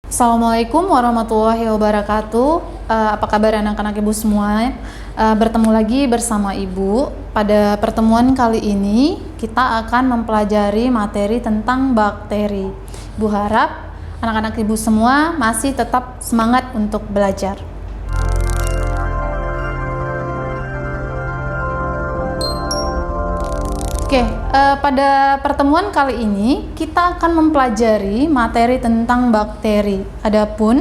Assalamualaikum warahmatullahi wabarakatuh. Apa kabar anak-anak ibu semua? Bertemu lagi bersama ibu. Pada pertemuan kali ini kita akan mempelajari materi tentang bakteri. Ibu harap anak-anak ibu semua masih tetap semangat untuk belajar. Oke, pada pertemuan kali ini kita akan mempelajari materi tentang bakteri. Adapun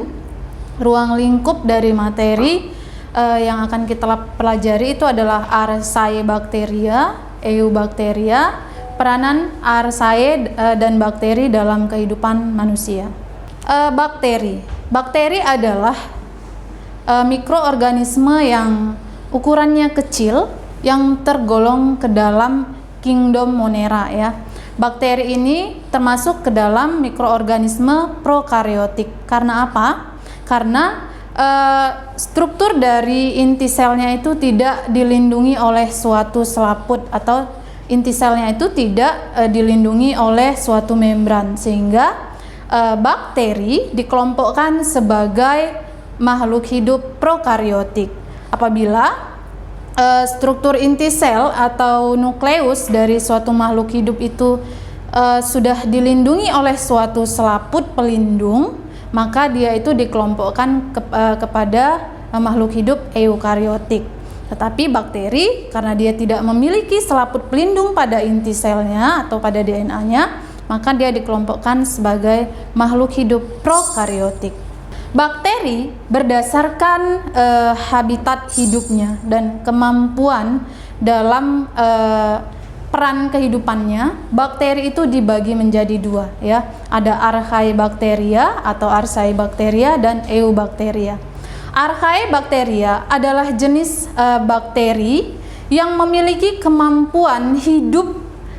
ruang lingkup dari materi yang akan kita pelajari itu adalah Archaebacteria, Eubacteria, peranan Archaea dan bakteri dalam kehidupan manusia. Bakteri adalah mikroorganisme yang ukurannya kecil yang tergolong ke dalam kingdom Monera ya. Bakteri ini termasuk ke dalam mikroorganisme prokaryotik. Karena apa? Karena struktur dari inti selnya itu tidak dilindungi oleh suatu selaput atau inti selnya itu tidak dilindungi oleh suatu membran, sehingga bakteri dikelompokkan sebagai makhluk hidup prokaryotik. Apabila struktur inti sel atau nukleus dari suatu makhluk hidup itu sudah dilindungi oleh suatu selaput pelindung, maka dia itu dikelompokkan kepada makhluk hidup eukaryotik. Tetapi bakteri, karena dia tidak memiliki selaput pelindung pada inti selnya atau pada DNA-nya, maka dia dikelompokkan sebagai makhluk hidup prokaryotik. Bakteri berdasarkan habitat hidupnya dan kemampuan dalam peran kehidupannya, bakteri itu dibagi menjadi dua ya. Ada Archaebacteria atau Archaebacteria dan Eubacteria. Archaebacteria adalah jenis bakteri yang memiliki kemampuan hidup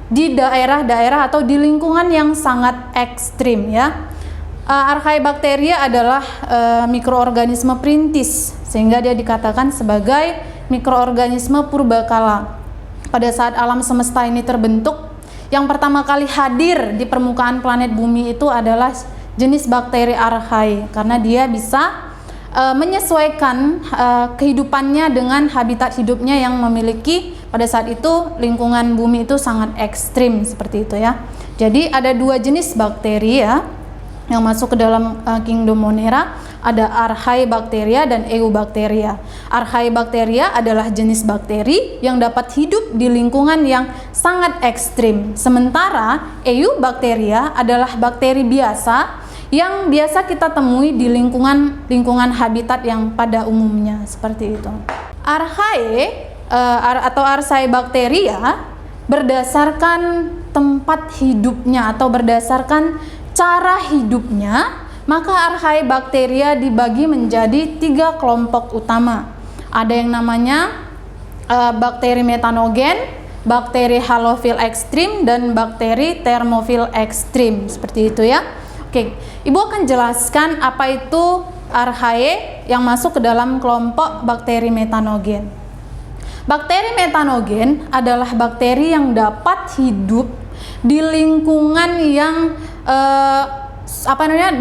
di daerah-daerah atau di lingkungan yang sangat ekstrim ya. Archaebacteria adalah mikroorganisme perintis, sehingga dia dikatakan sebagai mikroorganisme purbakala. Pada saat alam semesta ini terbentuk, yang pertama kali hadir di permukaan planet bumi itu adalah jenis bakteri Archaea, karena dia bisa menyesuaikan kehidupannya dengan habitat hidupnya yang memiliki pada saat itu lingkungan bumi itu sangat ekstrim seperti itu ya. Jadi ada dua jenis bakteri ya yang masuk ke dalam kingdom Monera, ada Archaebacteria dan Eubacteria. Archaebacteria adalah jenis bakteri yang dapat hidup di lingkungan yang sangat ekstrim. Sementara Eubacteria adalah bakteri biasa yang biasa kita temui di lingkungan habitat yang pada umumnya seperti itu. Atau Archaebacteria berdasarkan tempat hidupnya atau berdasarkan cara hidupnya, maka Archaebacteria dibagi menjadi 3 kelompok utama. Ada yang namanya bakteri metanogen, bakteri halofil ekstrim, dan bakteri termofil ekstrim, seperti itu ya. Oke, Ibu akan jelaskan apa itu Archaea yang masuk ke dalam kelompok bakteri metanogen. Bakteri metanogen adalah bakteri yang dapat hidup di lingkungan yang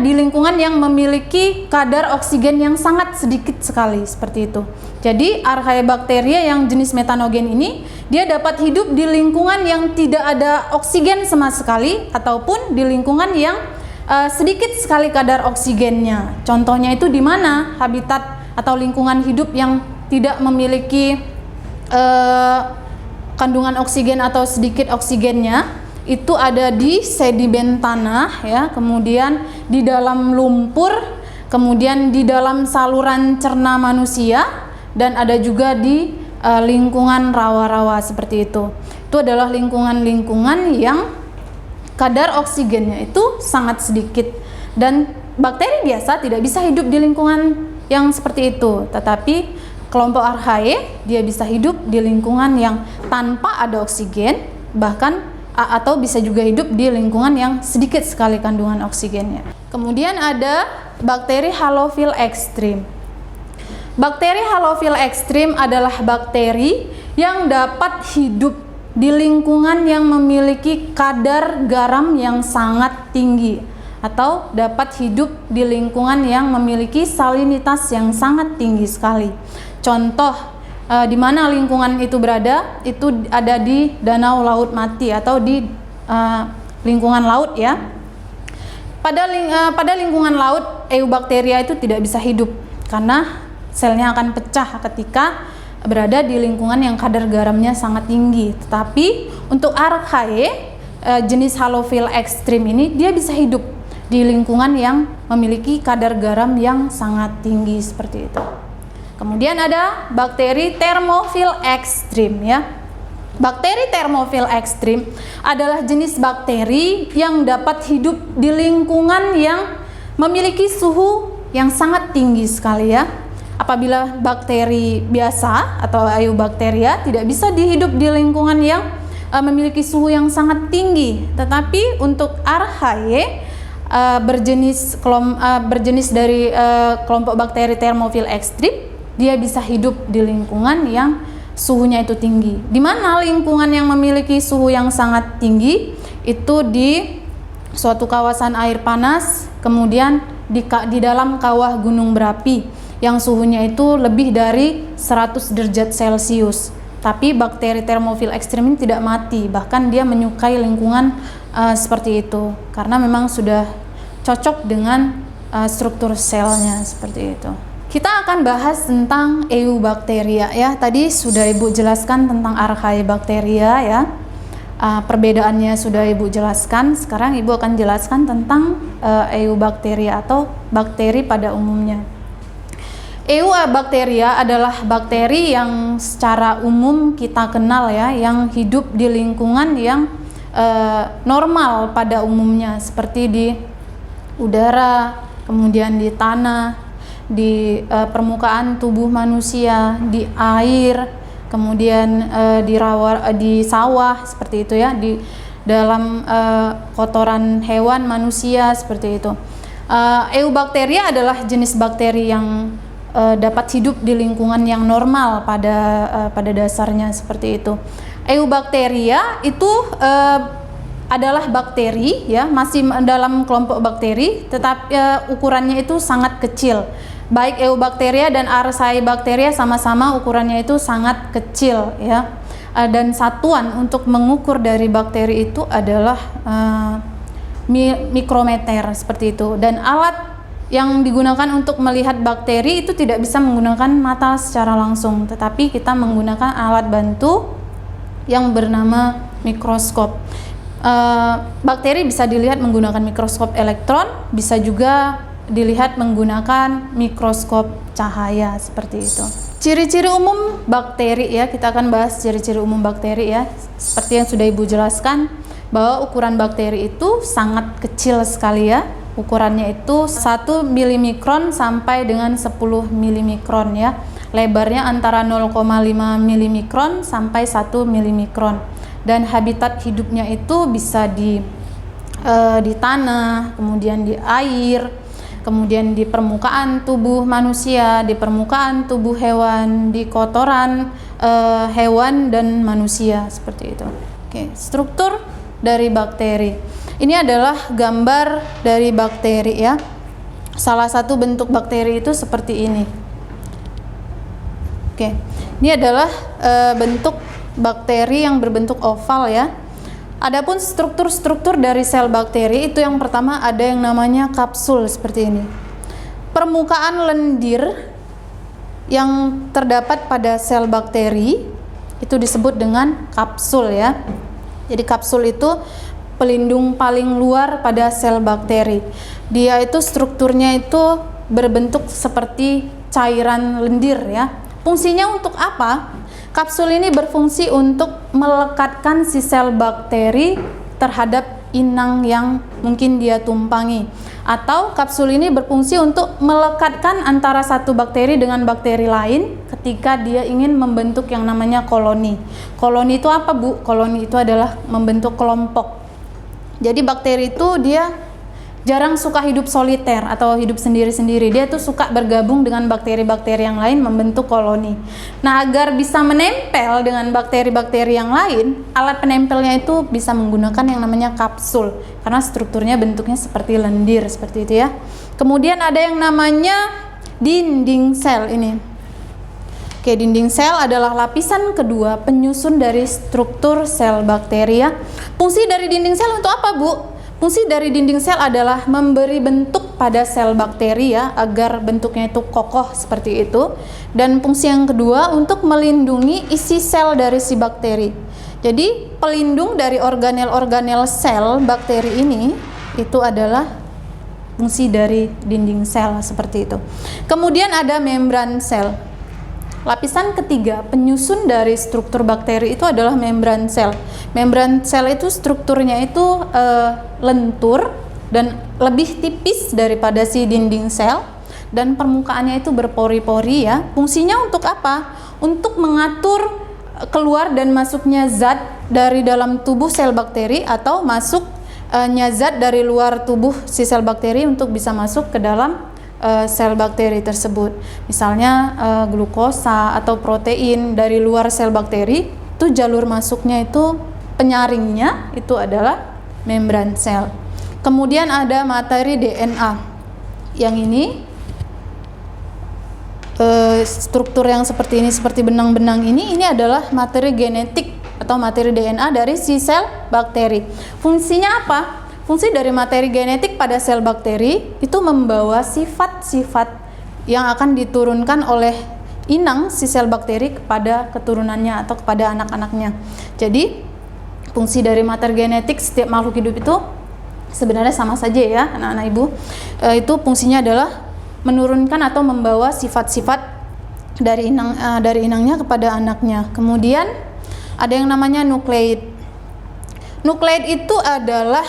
di lingkungan yang memiliki kadar oksigen yang sangat sedikit sekali seperti itu. Jadi Archaebacteria yang jenis metanogen ini dia dapat hidup di lingkungan yang tidak ada oksigen sama sekali ataupun di lingkungan yang sedikit sekali kadar oksigennya. Contohnya itu di mana habitat atau lingkungan hidup yang tidak memiliki kandungan oksigen atau sedikit oksigennya. Itu ada di sedimen tanah ya, kemudian di dalam lumpur, kemudian di dalam saluran cerna manusia, dan ada juga di lingkungan rawa-rawa seperti itu. Itu adalah lingkungan-lingkungan yang kadar oksigennya itu sangat sedikit, dan bakteri biasa tidak bisa hidup di lingkungan yang seperti itu. Tetapi kelompok Archaea dia bisa hidup di lingkungan yang tanpa ada oksigen, bahkan atau bisa juga hidup di lingkungan yang sedikit sekali kandungan oksigennya. Kemudian ada bakteri halofil ekstrim. Bakteri halofil ekstrim adalah bakteri yang dapat hidup di lingkungan yang memiliki kadar garam yang sangat tinggi atau dapat hidup di lingkungan yang memiliki salinitas yang sangat tinggi sekali. Contoh di mana lingkungan itu berada, itu ada di danau laut mati atau di lingkungan laut ya. Pada lingkungan laut, eubakteria itu tidak bisa hidup karena selnya akan pecah ketika berada di lingkungan yang kadar garamnya sangat tinggi. Tetapi untuk Archaea, jenis halofil ekstrim ini, dia bisa hidup di lingkungan yang memiliki kadar garam yang sangat tinggi seperti itu. Kemudian ada bakteri termofil ekstrim ya. Bakteri termofil ekstrim adalah jenis bakteri yang dapat hidup di lingkungan yang memiliki suhu yang sangat tinggi sekali ya. Apabila bakteri biasa atau eubakteria tidak bisa dihidup di lingkungan yang memiliki suhu yang sangat tinggi, tetapi untuk Archaea berjenis dari kelompok bakteri termofil ekstrim, dia bisa hidup di lingkungan yang suhunya itu tinggi. Di mana lingkungan yang memiliki suhu yang sangat tinggi itu di suatu kawasan air panas, kemudian di dalam kawah gunung berapi yang suhunya itu lebih dari 100 derajat Celcius. Tapi bakteri termofil ekstrim ini tidak mati, bahkan dia menyukai lingkungan seperti itu karena memang sudah cocok dengan struktur selnya seperti itu. Kita akan bahas tentang eubakteria ya. Tadi sudah Ibu jelaskan tentang Archaebacteria ya. Perbedaannya sudah Ibu jelaskan. Sekarang Ibu akan jelaskan tentang eubakteria atau bakteri pada umumnya. Eubakteria adalah bakteri yang secara umum kita kenal ya, yang hidup di lingkungan yang normal pada umumnya, seperti di udara, kemudian di tanah, di permukaan tubuh manusia, di air, kemudian di sawah seperti itu ya, di dalam kotoran hewan manusia seperti itu. Eubakteria adalah jenis bakteri yang dapat hidup di lingkungan yang normal pada dasarnya seperti itu. Eubakteria itu adalah bakteri ya, masih dalam kelompok bakteri, tetapi ukurannya itu sangat kecil. Baik eubakteria dan Archaebacteria sama-sama ukurannya itu sangat kecil ya. Dan satuan untuk mengukur dari bakteri itu adalah mikrometer seperti itu. Dan alat yang digunakan untuk melihat bakteri itu tidak bisa menggunakan mata secara langsung, tetapi kita menggunakan alat bantu yang bernama mikroskop. Bakteri bisa dilihat menggunakan mikroskop elektron, bisa juga dilihat menggunakan mikroskop cahaya seperti itu. Ciri-ciri umum bakteri ya, kita akan bahas ciri-ciri umum bakteri ya. Seperti yang sudah Ibu jelaskan bahwa ukuran bakteri itu sangat kecil sekali ya. Ukurannya itu 1 milimikron sampai dengan 10 milimikron ya. Lebarnya antara 0,5 milimikron sampai 1 milimikron. Dan habitat hidupnya itu bisa di tanah, kemudian di air, kemudian di permukaan tubuh manusia, di permukaan tubuh hewan, di kotoran hewan dan manusia seperti itu. Oke, struktur dari bakteri. Ini adalah gambar dari bakteri ya. Salah satu bentuk bakteri itu seperti ini. Oke, ini adalah bentuk bakteri yang berbentuk oval ya. Adapun struktur-struktur dari sel bakteri itu yang pertama ada yang namanya kapsul seperti ini. Permukaan lendir yang terdapat pada sel bakteri itu disebut dengan kapsul ya. Jadi kapsul itu pelindung paling luar pada sel bakteri. Dia itu strukturnya itu berbentuk seperti cairan lendir ya. Fungsinya untuk apa? Kapsul ini berfungsi untuk melekatkan si sel bakteri terhadap inang yang mungkin dia tumpangi. Atau kapsul ini berfungsi untuk melekatkan antara satu bakteri dengan bakteri lain ketika dia ingin membentuk yang namanya koloni. Koloni itu apa, Bu? Koloni itu adalah membentuk kelompok. Jadi bakteri itu dia jarang suka hidup soliter atau hidup sendiri-sendiri. Dia tuh suka bergabung dengan bakteri-bakteri yang lain membentuk koloni. Nah, agar bisa menempel dengan bakteri-bakteri yang lain, alat penempelnya itu bisa menggunakan yang namanya kapsul, karena strukturnya bentuknya seperti lendir, seperti itu ya. Kemudian ada yang namanya dinding sel ini. Oke, dinding sel adalah lapisan kedua penyusun dari struktur sel bakteri ya. Fungsi dari dinding sel untuk apa, Bu? Fungsi dari dinding sel adalah memberi bentuk pada sel bakteri ya, agar bentuknya itu kokoh seperti itu. Dan fungsi yang kedua untuk melindungi isi sel dari si bakteri. Jadi pelindung dari organel-organel sel bakteri ini itu adalah fungsi dari dinding sel seperti itu. Kemudian ada membran sel. Lapisan ketiga penyusun dari struktur bakteri itu adalah membran sel. Membran sel itu strukturnya itu lentur dan lebih tipis daripada si dinding sel, dan permukaannya itu berpori-pori ya. Fungsinya untuk apa? Untuk mengatur keluar dan masuknya zat dari dalam tubuh sel bakteri atau masuknya zat dari luar tubuh si sel bakteri untuk bisa masuk ke dalam sel bakteri tersebut. Misalnya glukosa atau protein dari luar sel bakteri, itu jalur masuknya itu penyaringnya itu adalah membran sel. Kemudian ada materi DNA. Yang ini struktur yang seperti ini, seperti benang-benang ini adalah materi genetik atau materi DNA dari si sel bakteri. Fungsinya apa? Fungsi dari materi genetik pada sel bakteri itu membawa sifat-sifat yang akan diturunkan oleh inang si sel bakteri kepada keturunannya atau kepada anak-anaknya. Jadi fungsi dari materi genetik setiap makhluk hidup itu sebenarnya sama saja ya anak-anak ibu. Itu fungsinya adalah menurunkan atau membawa sifat-sifat dari inangnya kepada anaknya. Kemudian ada yang namanya nukleid. Nukleid itu adalah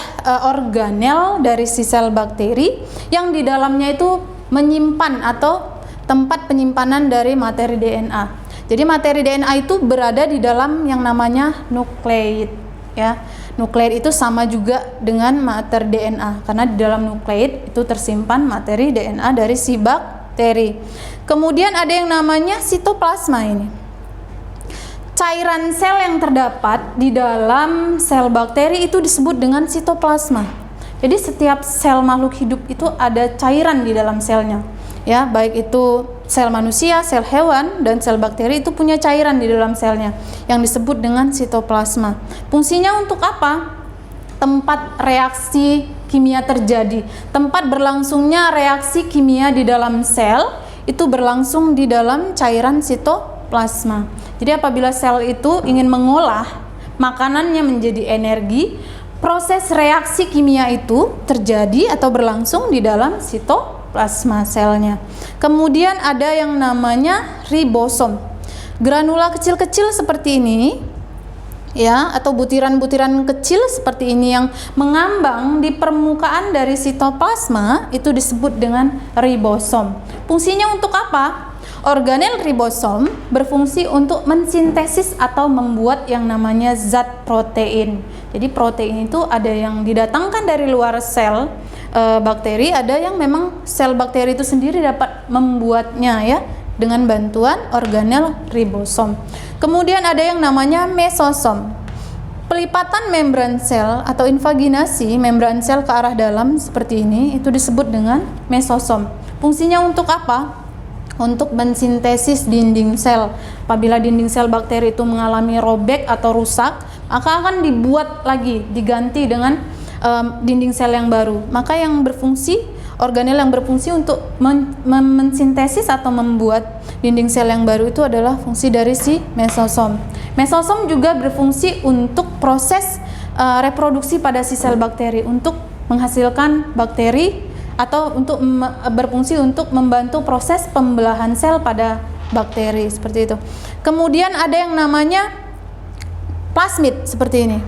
organel dari si sel bakteri yang di dalamnya itu menyimpan atau tempat penyimpanan dari materi DNA. Jadi materi DNA itu berada di dalam yang namanya nukleid ya. Nukleid itu sama juga dengan materi DNA karena di dalam nukleid itu tersimpan materi DNA dari si bakteri. Kemudian ada yang namanya sitoplasma ini. Cairan sel yang terdapat di dalam sel bakteri itu disebut dengan sitoplasma. Jadi setiap sel makhluk hidup itu ada cairan di dalam selnya. Ya, baik itu sel manusia, sel hewan, dan sel bakteri itu punya cairan di dalam selnya yang disebut dengan sitoplasma. Fungsinya untuk apa? Tempat reaksi kimia terjadi. Tempat berlangsungnya reaksi kimia di dalam sel itu berlangsung di dalam cairan sitoplasma. Jadi apabila sel itu ingin mengolah makanannya menjadi energi, proses reaksi kimia itu terjadi atau berlangsung di dalam sitoplasma selnya. Kemudian ada yang namanya ribosom. Granula kecil-kecil seperti ini ya, atau butiran-butiran kecil seperti ini yang mengambang di permukaan dari sitoplasma itu disebut dengan ribosom. Fungsinya untuk apa? Organel ribosom berfungsi untuk mensintesis atau membuat yang namanya zat protein. Jadi protein itu ada yang didatangkan dari luar sel bakteri, ada yang memang sel bakteri itu sendiri dapat membuatnya ya dengan bantuan organel ribosom. Kemudian ada yang namanya mesosom. Pelipatan membran sel atau invaginasi membran sel ke arah dalam seperti ini itu disebut dengan mesosom. Fungsinya untuk apa? Untuk mensintesis dinding sel. Apabila dinding sel bakteri itu mengalami robek atau rusak, maka akan dibuat lagi, diganti dengan dinding sel yang baru. Maka yang berfungsi, organel yang berfungsi untuk mensintesis atau membuat dinding sel yang baru itu adalah fungsi dari si mesosom. Mesosom juga berfungsi untuk proses reproduksi pada si sel bakteri, untuk menghasilkan bakteri atau untuk berfungsi untuk membantu proses pembelahan sel pada bakteri seperti itu. Kemudian ada yang namanya plasmid seperti ini.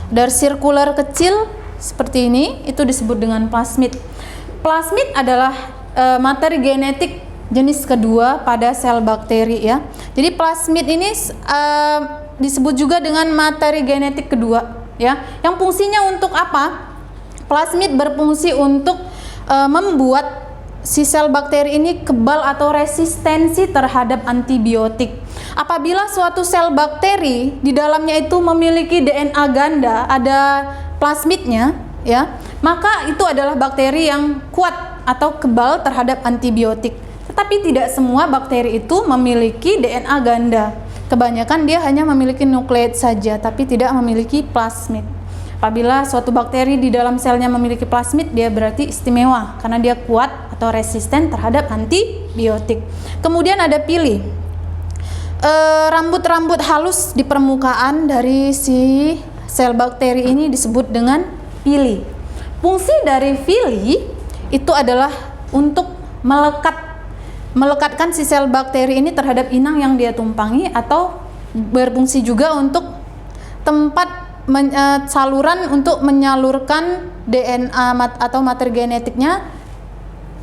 Dari sirkular kecil seperti ini itu disebut dengan plasmid. Plasmid adalah materi genetik jenis kedua pada sel bakteri ya. Jadi plasmid ini disebut juga dengan materi genetik kedua ya. Yang fungsinya untuk apa? Plasmid berfungsi untuk membuat si sel bakteri ini kebal atau resistensi terhadap antibiotik. Apabila suatu sel bakteri di dalamnya itu memiliki DNA ganda, ada plasmidnya, ya, maka itu adalah bakteri yang kuat atau kebal terhadap antibiotik. Tetapi tidak semua bakteri itu memiliki DNA ganda. Kebanyakan dia hanya memiliki nukleat saja, tapi tidak memiliki plasmid. Apabila suatu bakteri di dalam selnya memiliki plasmid, dia berarti istimewa karena dia kuat atau resisten terhadap antibiotik. Kemudian ada pili. Rambut-rambut halus di permukaan dari si sel bakteri ini disebut dengan pili. Fungsi dari pili itu adalah untuk melekatkan si sel bakteri ini terhadap inang yang dia tumpangi, atau berfungsi juga untuk tempat saluran untuk menyalurkan DNA atau materi genetiknya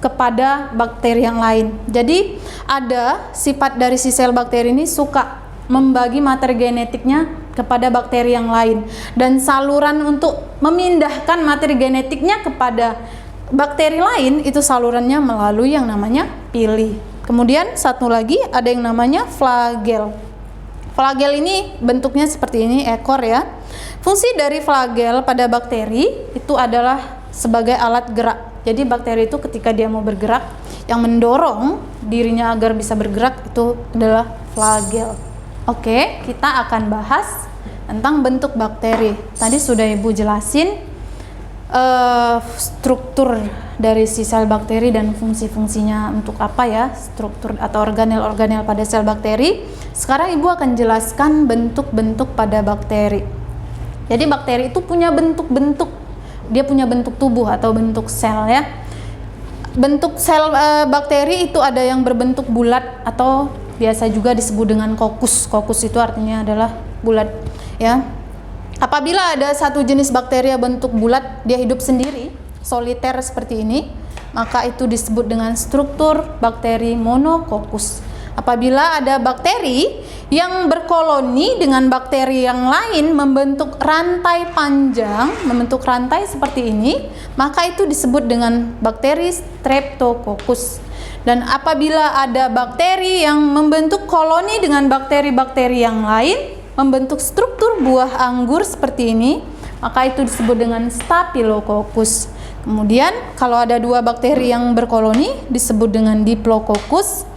kepada bakteri yang lain. Jadi ada sifat dari si sel bakteri ini suka membagi materi genetiknya kepada bakteri yang lain, dan saluran untuk memindahkan materi genetiknya kepada bakteri lain itu salurannya melalui yang namanya pili. Kemudian satu lagi ada yang namanya flagel. Flagel ini bentuknya seperti ini, ekor ya. Fungsi dari flagel pada bakteri itu adalah sebagai alat gerak. Jadi bakteri itu ketika dia mau bergerak, yang mendorong dirinya agar bisa bergerak itu adalah flagel. Oke, kita akan bahas tentang bentuk bakteri. Tadi sudah Ibu jelasin struktur dari si sel bakteri dan fungsi-fungsinya untuk apa ya, struktur atau organel-organel pada sel bakteri. Sekarang Ibu akan jelaskan bentuk-bentuk pada bakteri. Jadi bakteri itu punya bentuk-bentuk, dia punya bentuk tubuh atau bentuk sel ya. Bentuk sel bakteri itu ada yang berbentuk bulat atau biasa juga disebut dengan kokus. Kokus itu artinya adalah bulat ya. Apabila ada satu jenis bakteri yang bentuk bulat, dia hidup sendiri, soliter seperti ini, maka itu disebut dengan struktur bakteri monokokus. Apabila ada bakteri yang berkoloni dengan bakteri yang lain membentuk rantai panjang, membentuk rantai seperti ini, maka itu disebut dengan bakteri Streptococcus. Dan apabila ada bakteri yang membentuk koloni dengan bakteri-bakteri yang lain, membentuk struktur buah anggur seperti ini, maka itu disebut dengan Staphylococcus. Kemudian kalau ada dua bakteri yang berkoloni disebut dengan Diplococcus.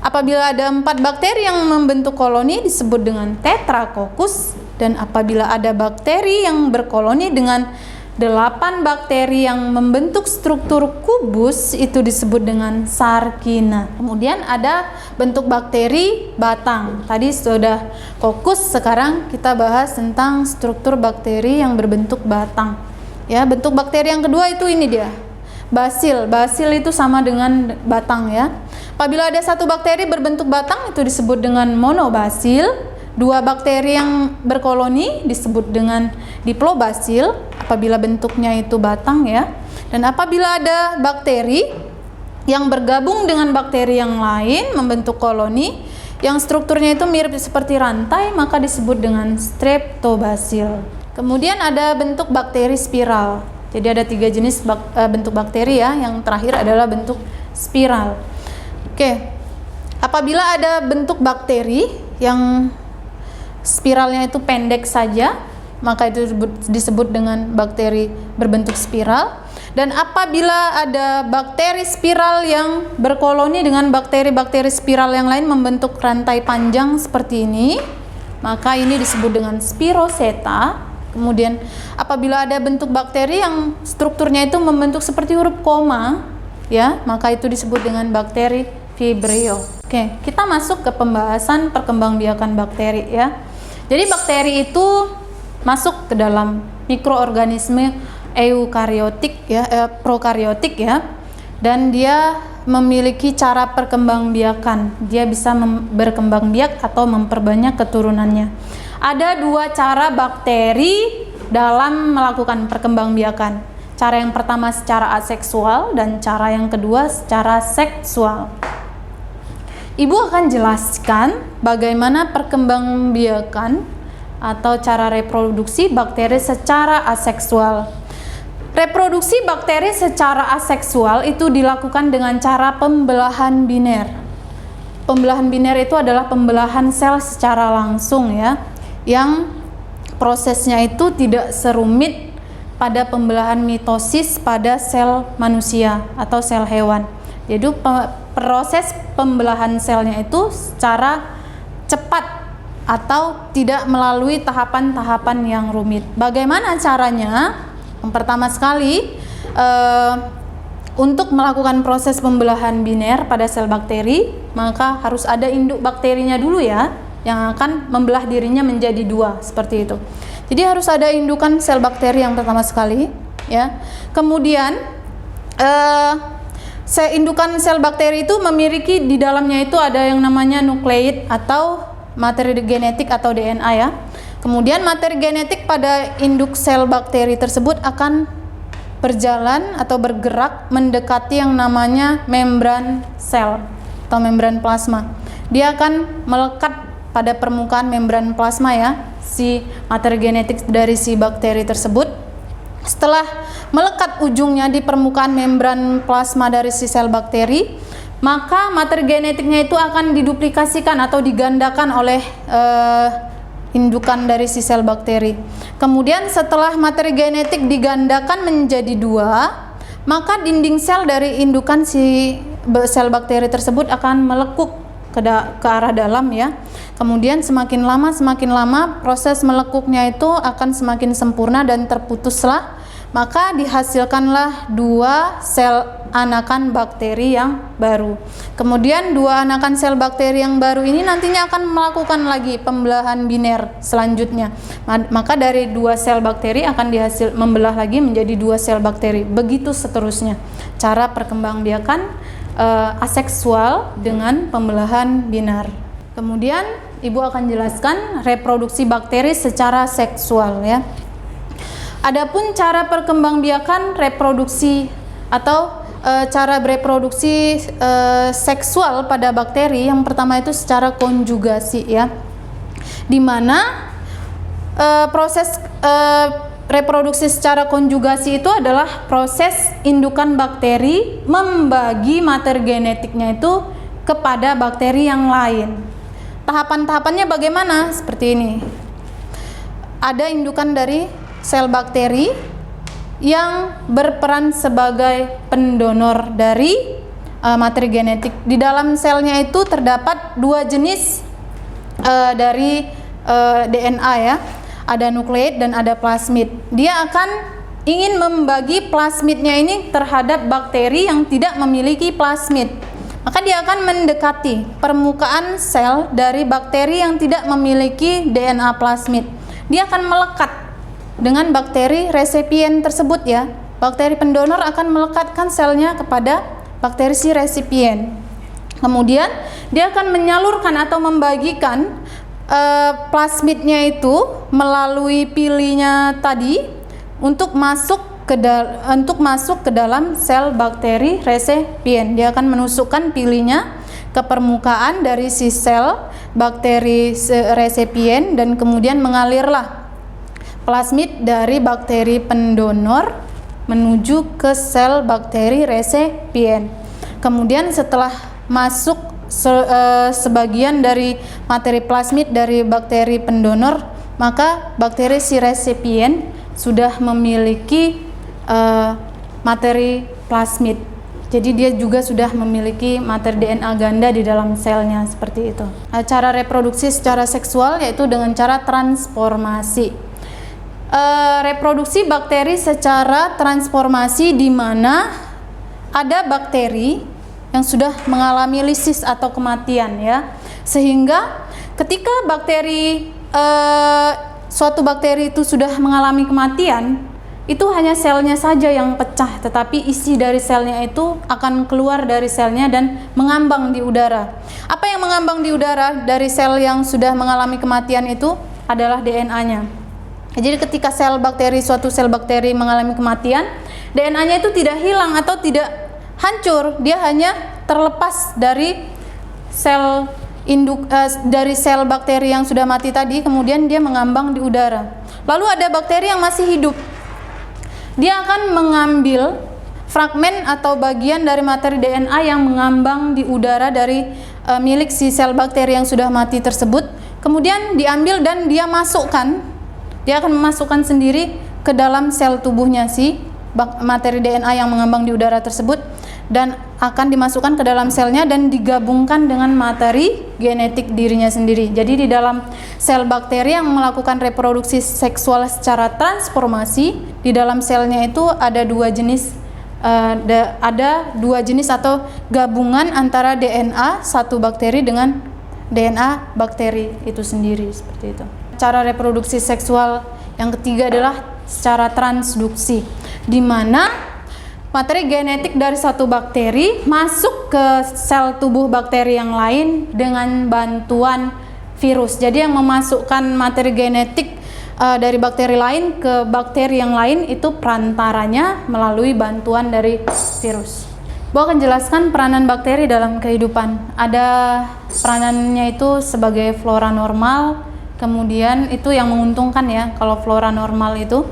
Apabila ada 4 bakteri yang membentuk koloni disebut dengan Tetracoccus, dan apabila ada bakteri yang berkoloni dengan 8 bakteri yang membentuk struktur kubus itu disebut dengan Sarkina. Kemudian ada bentuk bakteri batang. Tadi sudah kokus, sekarang kita bahas tentang struktur bakteri yang berbentuk batang. Ya, bentuk bakteri yang kedua itu ini dia. Basil. Basil itu sama dengan batang ya. Apabila ada satu bakteri berbentuk batang itu disebut dengan monobasil. 2 bakteri yang berkoloni disebut dengan diplobasil apabila bentuknya itu batang ya. Dan apabila ada bakteri yang bergabung dengan bakteri yang lain membentuk koloni yang strukturnya itu mirip seperti rantai, maka disebut dengan streptobasil. Kemudian ada bentuk bakteri spiral. Jadi ada 3 jenis bentuk bakteri ya. Yang terakhir adalah bentuk spiral. Oke, apabila ada bentuk bakteri yang spiralnya itu pendek saja, maka itu disebut dengan bakteri berbentuk spiral. Dan apabila ada bakteri spiral yang berkoloni dengan bakteri-bakteri spiral yang lain membentuk rantai panjang seperti ini, maka ini disebut dengan spiroseta. Kemudian apabila ada bentuk bakteri yang strukturnya itu membentuk seperti huruf koma, ya, maka itu disebut dengan bakteri Vibrio. Oke, kita masuk ke pembahasan perkembangbiakan bakteri ya. Jadi bakteri itu masuk ke dalam mikroorganisme eukariotik ya, prokariotik ya. Dan dia memiliki cara perkembangbiakan. Dia bisa berkembang biak atau memperbanyak keturunannya. Ada 2 cara bakteri dalam melakukan perkembangbiakan. Cara yang pertama secara aseksual dan cara yang kedua secara seksual. Ibu akan jelaskan bagaimana perkembangbiakan atau cara reproduksi bakteri secara aseksual. Reproduksi bakteri secara aseksual itu dilakukan dengan cara pembelahan biner. Pembelahan biner itu adalah pembelahan sel secara langsung ya, yang prosesnya itu tidak serumit pada pembelahan mitosis pada sel manusia atau sel hewan. Jadi proses pembelahan selnya itu secara cepat atau tidak melalui tahapan-tahapan yang rumit. Bagaimana caranya? Yang pertama sekali, untuk melakukan proses pembelahan biner pada sel bakteri, maka harus ada induk bakterinya dulu ya, yang akan membelah dirinya menjadi dua, seperti itu. Jadi harus ada indukan sel bakteri yang pertama sekali, ya. Kemudian, indukan sel bakteri itu memiliki di dalamnya itu ada yang namanya nukleid atau materi genetik atau DNA ya. Kemudian materi genetik pada induk sel bakteri tersebut akan berjalan atau bergerak mendekati yang namanya membran sel atau membran plasma. Dia akan melekat pada permukaan membran plasma ya, si materi genetik dari si bakteri tersebut. Setelah melekat ujungnya di permukaan membran plasma dari si sel bakteri, maka materi genetiknya itu akan diduplikasikan atau digandakan oleh indukan dari si sel bakteri. Kemudian setelah materi genetik digandakan menjadi dua, maka dinding sel dari indukan si sel bakteri tersebut akan melekuk ke arah dalam ya. Kemudian semakin lama proses melekuknya itu akan semakin sempurna dan terputuslah, maka dihasilkanlah dua sel anakan bakteri yang baru. Kemudian dua anakan sel bakteri yang baru ini nantinya akan melakukan lagi pembelahan biner selanjutnya. Maka dari dua sel bakteri akan membelah lagi menjadi dua sel bakteri. Begitu seterusnya cara perkembangbiakan aseksual dengan pembelahan biner. Kemudian Ibu akan jelaskan reproduksi bakteri secara seksual ya. Adapun cara perkembangbiakan reproduksi atau cara bereproduksi seksual pada bakteri, yang pertama itu secara konjugasi ya, di mana proses reproduksi secara konjugasi itu adalah proses indukan bakteri membagi materi genetiknya itu kepada bakteri yang lain. Tahapan-tahapannya bagaimana? Seperti ini. Ada indukan dari sel bakteri yang berperan sebagai pendonor dari materi genetik. Di dalam selnya itu terdapat dua jenis dari DNA ya. Ada nukleid dan ada plasmid. Dia akan ingin membagi plasmidnya ini terhadap bakteri yang tidak memiliki plasmid. Maka dia akan mendekati permukaan sel dari bakteri yang tidak memiliki DNA plasmid. Dia akan melekat dengan bakteri resipien tersebut ya. Bakteri pendonor akan melekatkan selnya kepada bakteri si resipien. Kemudian dia akan menyalurkan atau membagikan plasmidnya itu melalui pilinya tadi untuk masuk ke dalam sel bakteri resipien. Dia akan menusukkan pilinya ke permukaan dari si sel bakteri resipien dan kemudian mengalirlah plasmid dari bakteri pendonor menuju ke sel bakteri resipien. Kemudian setelah masuk sebagian dari materi plasmid dari bakteri pendonor, maka bakteri si resipien sudah memiliki materi plasmid. Jadi dia juga sudah memiliki materi DNA ganda di dalam selnya, seperti itu. Cara reproduksi secara seksual yaitu dengan cara transformasi. Reproduksi bakteri secara transformasi di mana ada bakteri yang sudah mengalami lisis atau kematian ya, sehingga ketika suatu bakteri itu sudah mengalami kematian, itu hanya selnya saja yang pecah, tetapi isi dari selnya itu akan keluar dari selnya dan mengambang di udara. Apa yang mengambang di udara dari sel yang sudah mengalami kematian itu adalah DNA-nya. Jadi ketika suatu sel bakteri mengalami kematian, DNA-nya itu tidak hilang atau tidak hancur, dia hanya terlepas dari sel dari sel bakteri yang sudah mati tadi, kemudian dia mengambang di udara. Lalu ada bakteri yang masih hidup. Dia akan mengambil fragmen atau bagian dari materi DNA yang mengambang di udara dari milik si sel bakteri yang sudah mati tersebut, kemudian diambil dan dia akan memasukkan sendiri ke dalam sel tubuhnya si materi DNA yang mengambang di udara tersebut, dan akan dimasukkan ke dalam selnya dan digabungkan dengan materi genetik dirinya sendiri. Jadi di dalam sel bakteri yang melakukan reproduksi seksual secara transformasi, di dalam selnya itu ada dua jenis atau gabungan antara DNA satu bakteri dengan DNA bakteri itu sendiri, seperti itu. Cara reproduksi seksual yang ketiga adalah secara transduksi, di mana materi genetik dari satu bakteri masuk ke sel tubuh bakteri yang lain dengan bantuan virus. Jadi yang memasukkan materi genetik dari bakteri lain ke bakteri yang lain itu perantaranya melalui bantuan dari virus. Bu akan jelaskan peranan bakteri dalam kehidupan. Ada peranannya itu sebagai flora normal, kemudian itu yang menguntungkan ya kalau flora normal itu.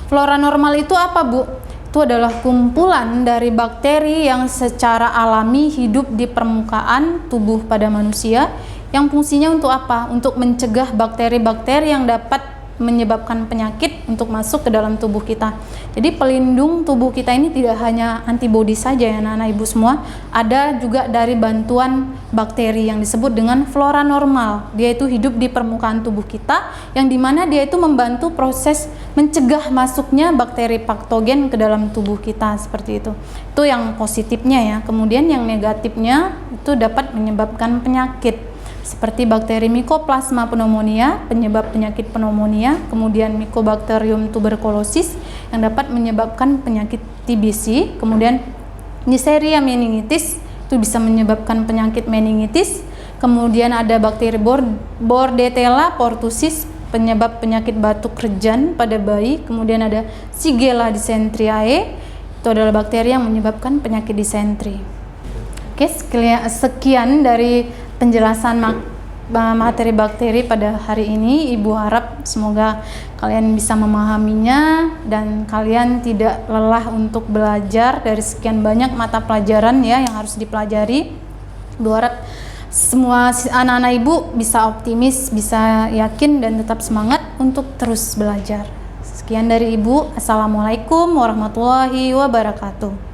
Flora normal itu apa, Bu? Itu adalah kumpulan dari bakteri yang secara alami hidup di permukaan tubuh pada manusia, yang fungsinya untuk apa? Untuk mencegah bakteri-bakteri yang dapat menyebabkan penyakit untuk masuk ke dalam tubuh kita. Jadi pelindung tubuh kita ini tidak hanya antibodi saja ya anak-anak ibu semua, ada juga dari bantuan bakteri yang disebut dengan flora normal. Dia itu hidup di permukaan tubuh kita, yang dimana dia itu membantu proses mencegah masuknya bakteri patogen ke dalam tubuh kita, seperti itu. Itu yang positifnya ya. Kemudian yang negatifnya itu dapat menyebabkan penyakit seperti bakteri Mycoplasma pneumonia, penyebab penyakit pneumonia, kemudian Mycobacterium tuberculosis yang dapat menyebabkan penyakit TBC, kemudian Neisseria meningitis itu bisa menyebabkan penyakit meningitis, kemudian ada bakteri Bordetella pertussis penyebab penyakit batuk rejan pada bayi, kemudian ada Shigella dysenteriae itu adalah bakteri yang menyebabkan penyakit disentri. Oke, sekian dari penjelasan materi bakteri pada hari ini. Ibu harap semoga kalian bisa memahaminya dan kalian tidak lelah untuk belajar dari sekian banyak mata pelajaran ya yang harus dipelajari. Ibu harap semua anak-anak ibu bisa optimis, bisa yakin dan tetap semangat untuk terus belajar. Sekian dari ibu. Assalamualaikum warahmatullahi wabarakatuh.